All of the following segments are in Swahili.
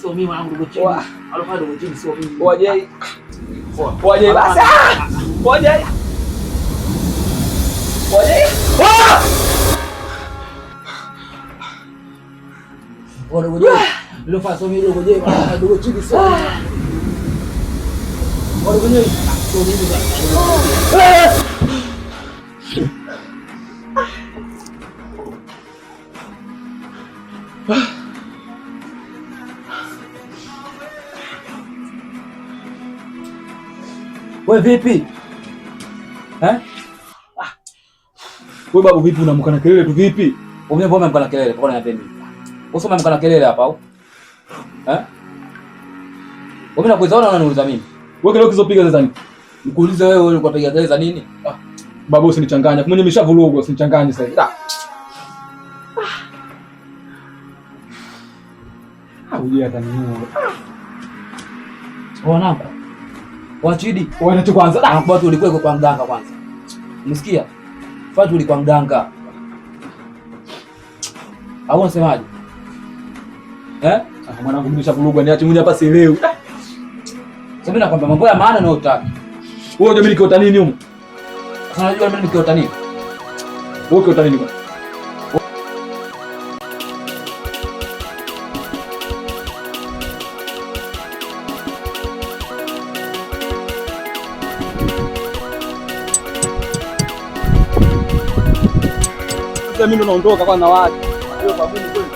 sio mimi mwanangu dogo chini. Alikuwa dogo chini sio mimi. Wajai. Wajai basi. Wajai. Wajai. Dogo chini. Leo fa sio mimi dogo chini, dogo chini sio. Dogo chini sio mimi. Wewe vipi? Wewe babu vipi unamka na kelele tu vipi? Mbona unamka na kelele? Kwa nini hapendi? Usoma unamka na kelele hapa au? Wewe unakuuliza au unaniuliza mimi? Wewe kelele ukizopiga sasa nini? Nikuulize wewe ulikuwa piga kelele za nini? Babu usinichanganya. Mwenye nimeshavurugwa usinichanganye sasa. Uje ataniua. Wanangu. Wachidi, wanacho kwanza. Nakwambia tu ulikuwa kwa mganga kwanza. Umesikia? Fatu ulikuwa mganga. Au unasemaje? Mwanangu mimi nishavurugwa niache mwenye hapa sielewi. Sasa mimi nakwambia mambo ya maana na utaki. Wewe unajua mimi nikiota nini huko? Sasa unajua mimi nikiota nini? Wewe ukiota nini bwana? Mimi ndo naondoka kwa na watu. Hiyo babuni kweli.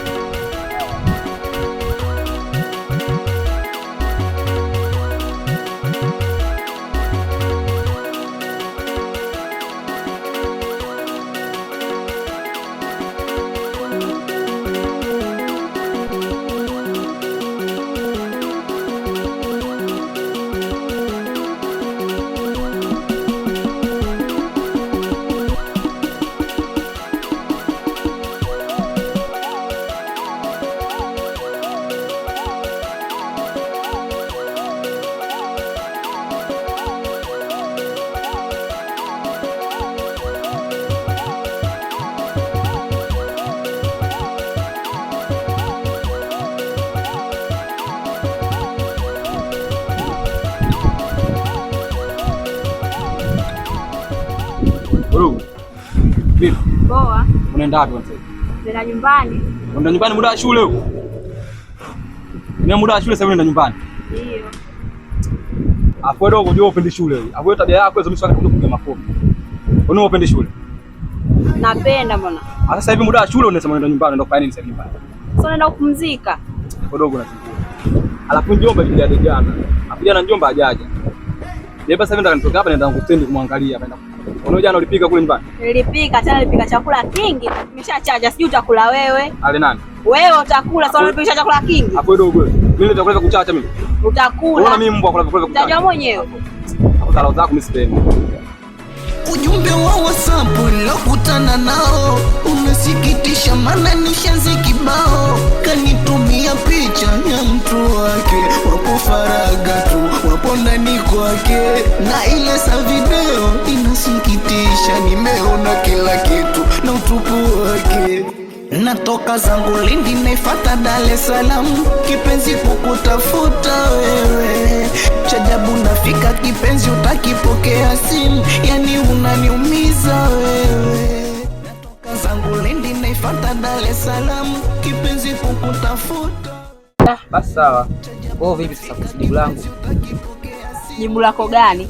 Vipi? Poa. Unaenda wapi sasa? Nenda nyumbani. Unaenda nyumbani muda wa shule huko? Ni muda wa shule sasa unaenda nyumbani? Ndio. Afu wewe unajua upendi shule wewe. Afu tabia yako hizo mimi wakati kupiga makofi. Wewe upendi shule? Napenda mbona. Sasa hivi muda wa shule unasema unaenda nyumbani, ndio kufanya nini sasa nyumbani? Sasa unaenda kupumzika. Kidogo na sikuwa. Alafu njomba ile jana. Apija njomba hajaja. Sasa hivi ndo nitoka hapa naenda kustendi kumwangalia hapa. Unaona jana ulipika kule nyumbani? Nilipika, tena nilipika chakula kingi. Nimeshachaja, sijui utakula wewe. Ale nani? Wewe utakula, sasa unapika chakula kingi. Hapo dogo wewe. Mimi nitakula kuchacha mimi. Utakula. Unaona mimi mbwa kula kuchacha. Utajua mwenyewe. Hapo dharau zako mimi sipendi. Ujumbe wa WhatsApp uliokutana nao unasikitisha, maana nishaanza kibao. Kanitumia picha ya mtu wake, wapo faraga tu, wapo ndani kwake, na ile sa video inasikitisha. Nimeona kila kitu na utupu wake. Natoka zangu Lindi naifata Dar es Salaam, kipenzi kukutafuta wewe. Chajabu nafika kipenzi utakipokea simu, yani unaniumiza wewe. Natoka zangu Lindi naifata Dar es Salaam, kipenzi kukutafuta. Basi sawa. Wewe vipi sasa kwa jibu langu? Jibu lako gani?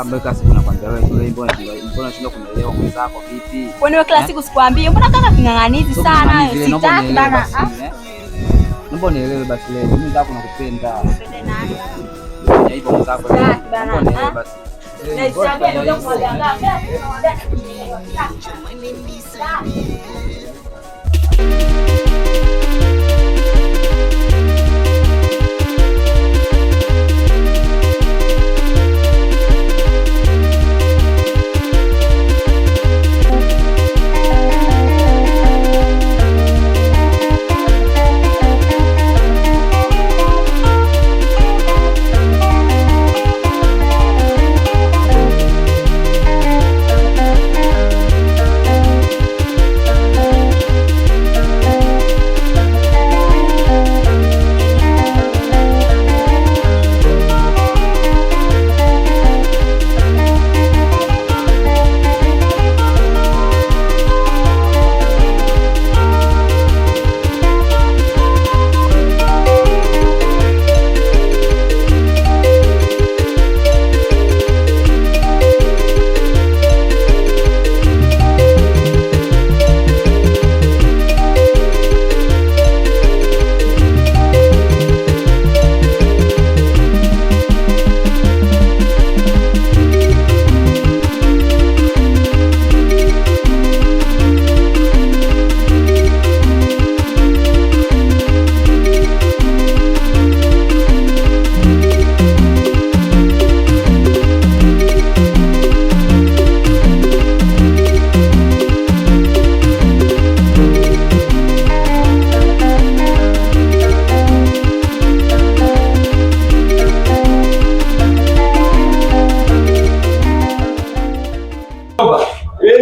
Mbona siku nakwambia wewe shule mbona unashindwa kunielewa mwenzako vipi? Kwani wewe kila siku sikwambie? Mbona kaka king'ang'anizi sana? Sitaki bana. Naomba nielewe basi leo. Mimi ndako nakupenda. Upende nani? Ya hivyo mwenzako. Naomba nielewe basi. Naisambia ndio kumwaganga.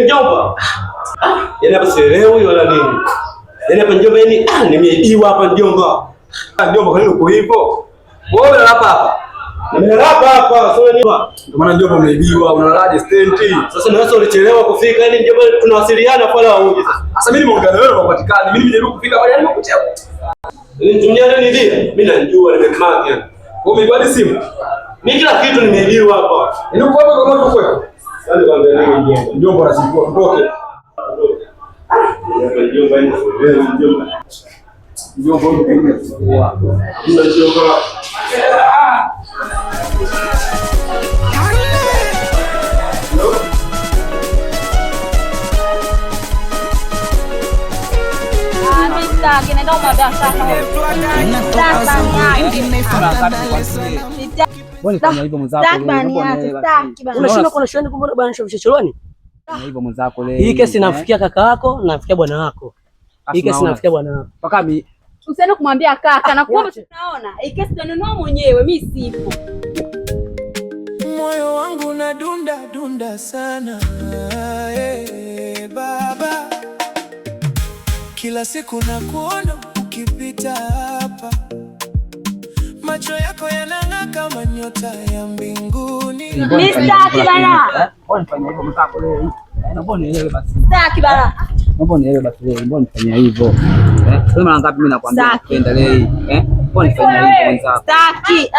Mjomba. Yaani hapa sielewi wala nini. Yaani hapa mjomba, yaani nimeibiwa hapa mjomba. Mjomba, kwa nini uko hivyo? Wewe unalala hapa. Nimelala hapa, sio nini? Ndio maana mjomba umeibiwa, unalalaje stendi? Sasa na wewe ulichelewa kufika, yaani mjomba tunawasiliana pale wauje sasa. Sasa mimi nimeongea na wewe unapatikana. Mimi nimejaribu kufika pale nimekuchea. Nitumia nini ndio? Mimi najua nimekmaki yani. Wewe umeibiwa simu? Mimi kila kitu nimeibiwa hapa. Ni uko hapo kwa moto kwako. Sasa nikwambia nini mjomba? Mjomba anasifua mtoke. Mjomba ni wewe mjomba. Mjomba mjomba. Mjomba. Hii kesi nafikia kaka yako, nafikia bwana wako. Hii kesi nafikia bwana wako. Paka mimi usiende kumwambia kaka na kuomba, tunaona hii kesi tunanunua mwenyewe, mimi sipo. Moyo wangu unadunda dunda sana. Baba, kila siku nakuona ukipita hapa, macho yako yanang'aa kama nyota ya mbinguni. Mistaki bana. Unafanya hivyo mtako leo. Naomba nielewe basi. Mistaki bana. Naomba nielewe basi leo. Mbona nifanyia hivyo? Sema mara ngapi mimi nakwambia tuendelee. Mbona nifanyia hivyo mwanzo? Mistaki.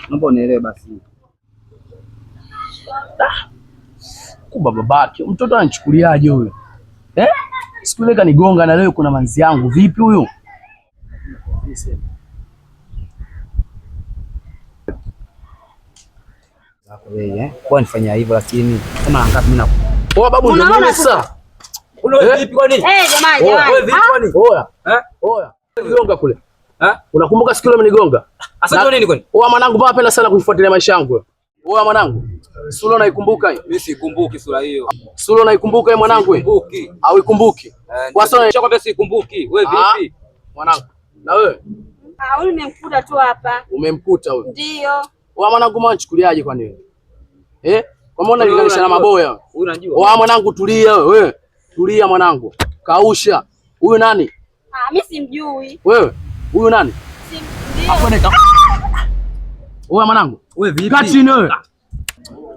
Naomba nielewe basi. Kuba babake, mtoto anachukuliaje huyo? Siku ile kanigonga na leo kuna manzi yangu. Vipi huyo? Wewe kwa nifanyia hivyo lakini kama mara ngapi mimi nakwambia. Poa babu ndio mimi sasa. Unaona vipi kwani? Jamani. Wewe vipi kwani? Oya. Oya. Nigonga kule. Unakumbuka siku ile umenigonga? Sasa ndio nini kwani? Oya mwanangu, baba napenda sana kufuatilia maisha yangu. Oya mwanangu. Sura naikumbuka hiyo? Mimi sikumbuki sura hiyo. Sura naikumbuka hiyo mwanangu? Sikumbuki. Au ikumbuki? Kwa sababu nishakwambia sikumbuki. Wewe vipi? Mwanangu. Na wewe? Huyu nimemkuta tu hapa. Umemkuta huyo? Ndio. Oya mwanangu, mwanchukuliaje kwani wewe? Kwa maana nilinganisha na maboya. Wewe unajua. Oya mwanangu, tulia wewe. Tulia mwanangu. Kausha. Huyu nani? Mimi simjui. Wewe? Huyu nani? Simjui. Oya mwanangu. Wewe vipi? Kaa chini wewe.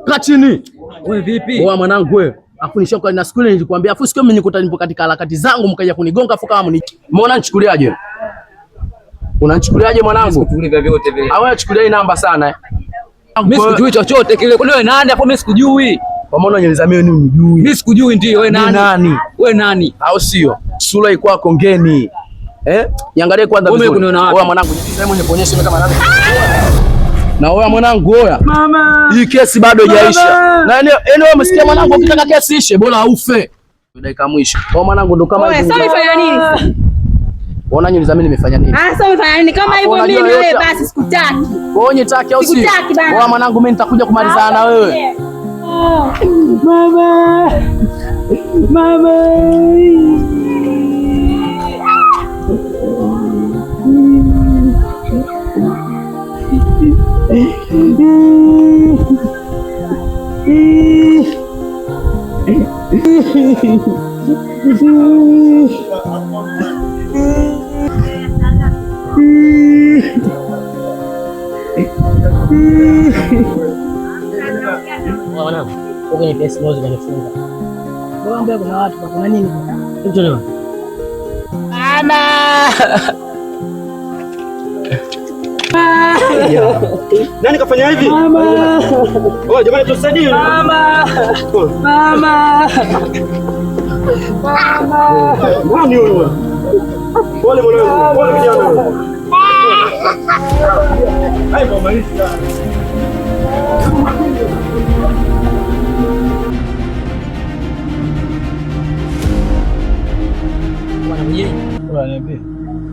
Kaa chini. Wewe vipi? Oya mwanangu wewe. Afu nishoka na siku ile nilikwambia, afu siku mimi nikuta nipo katika harakati zangu mkaja kunigonga afu kama umeona nichukuliaje? Unanichukuliaje mwanangu? Sikujui vya vyote vile. Wewe chukulia hii namba sana Mimi sikujui chochote kile. Wewe nani hapo? Mimi sikujui. Kwa maana unyenizamia ni unijui. Mimi sikujui ndio. Wewe nani? Wewe nani? Au sio? Sura iko kwako ngeni. Niangalie kwanza vizuri. Oya mwanangu, sasa mwenye kuonyesha kama nani. Na oya mwanangu, oya. Mama. Hii kesi bado haijaisha. Na wewe umesikia mwanangu, ukitaka kesi ishe bora ufe. Dakika mwisho. Kwa mwanangu ndo kama hivi. Wewe sasa umefanya nini? Unaona nyinyi nimefanya nini? Sasa umefanya nini? Kama hivyo mimi wewe basi sikutaki. Wewe unitaki au si? Sikutaki bana. Oya mwanangu, mimi nitakuja kumalizana na wewe. Mama. Mwanangu, kwenye pesa moja kanifunga. Mbona kuna watu kuna nini? Hebu leo. Mama. Nani kafanya hivi? Mama. Oh, jamani tusaidie. Mama. Mama. Mama. Nani huyo? Pole mwanangu, pole kijana. Hai mama hizi.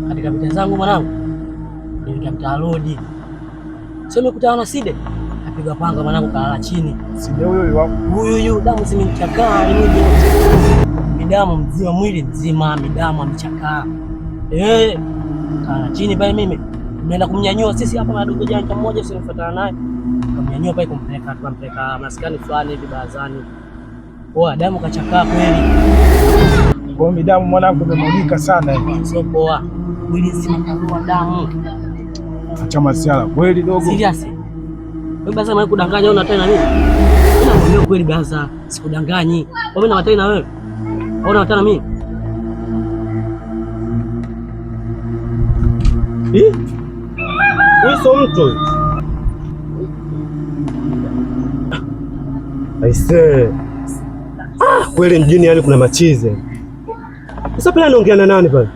Katika vita zangu mwanangu, nilikia mtaa Lodi. Sio nimekutana na Side, apiga panga mwanangu, kalala chini. Side huyo damu zimemchakaa midamu mzima, mwili mzima, midamu amechakaa. Kalala chini pale, mimi nimeenda kumnyanyua. Sisi hapa na dogo janja mmoja usinifuatana naye, kumnyanyua pale, kumpeleka maskani fulani hivi barazani. Poa, damu kachakaa kweli. Kwa hiyo damu mwanangu imemwagika sana hivi. Sio poa. Mwili nzima kwa damu. Acha masiala kweli dogo. Serious. Wewe basi mimi kudanganya una tena nini? Unaambia kweli basi, sikudanganyi. Wewe na watana wewe. Ona watana mimi. Huyu sio mtu. Aise. Kweli mjini yani kuna machize. Sasa pale anaongea na nani pale?